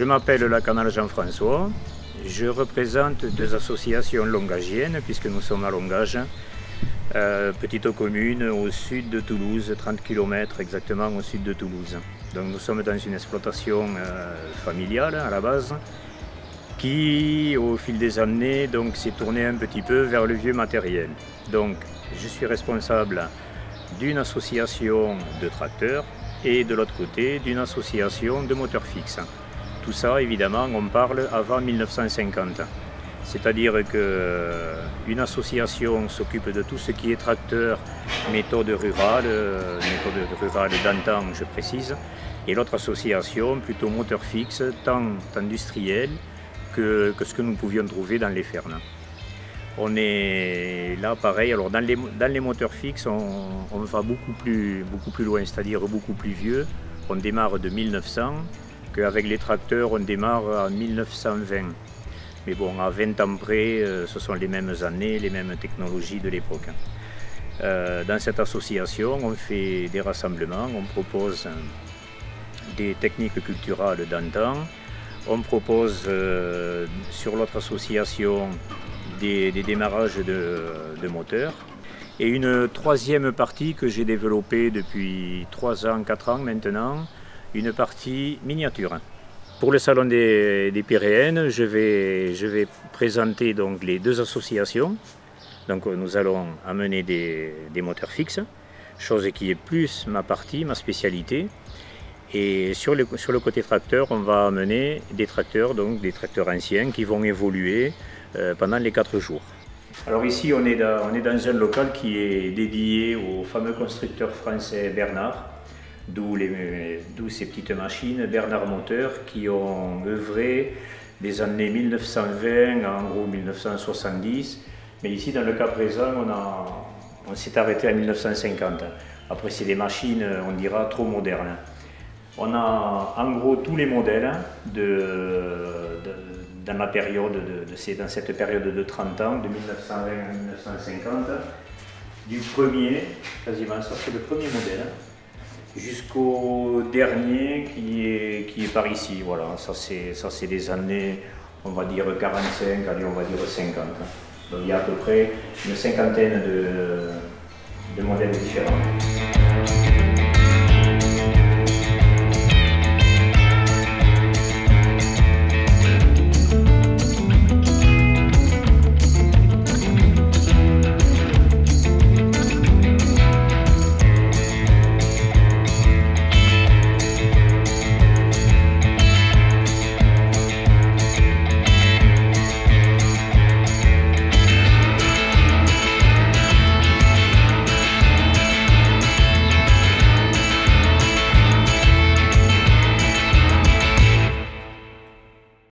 m'appelle Lacanal Jean-François, je représente deux associations longagiennes puisque nous sommes à Longage, petite commune au sud de Toulouse, 30 km exactement au sud de Toulouse. Donc nous sommes dans une exploitation familiale à la base qui au fil des années s'est tournée un petit peu vers le vieux matériel. Donc je suis responsable d'une association de tracteurs et de l'autre côté d'une association de moteurs fixes. Tout ça évidemment on parle avant 1950. C'est-à-dire qu'une association s'occupe de tout ce qui est tracteur, méthode rurale d'antan je précise, et l'autre association plutôt moteur fixe, tant industriel que ce que nous pouvions trouver dans les fermes. On est là pareil, alors dans les moteurs fixes on va beaucoup plus loin, c'est-à-dire beaucoup plus vieux. On démarre de 1900, qu'avec les tracteurs on démarre en 1920. Mais bon, à 20 ans près, ce sont les mêmes années, les mêmes technologies de l'époque. Dans cette association, on fait des rassemblements, on propose des techniques culturales d'antan, on propose sur l'autre association des démarrages de moteurs. Et une troisième partie que j'ai développée depuis 3 ans, 4 ans maintenant, une partie miniature. Pour le salon des Pyréennes, je vais présenter donc les deux associations. Donc nous allons amener des moteurs fixes, chose qui est plus ma partie, ma spécialité. Et sur le côté tracteur, on va amener des tracteurs, donc des tracteurs anciens qui vont évoluer pendant les 4 jours. Alors ici on est dans un local qui est dédié au fameux constructeur français Bernard, d'où ces petites machines Bernard Moteur qui ont œuvré des années 1920 en gros 1970, mais ici dans le cas présent on s'est arrêté en 1950. Après c'est des machines on dira trop modernes. On a en gros tous les modèles dans cette période de 30 ans, de 1920 à 1950, du premier, quasiment ça c'est le premier modèle, jusqu'au dernier qui est par ici. Voilà, ça c'est des années, on va dire 45, allez on va dire 50. Donc il y a à peu près une cinquantaine de modèles différents.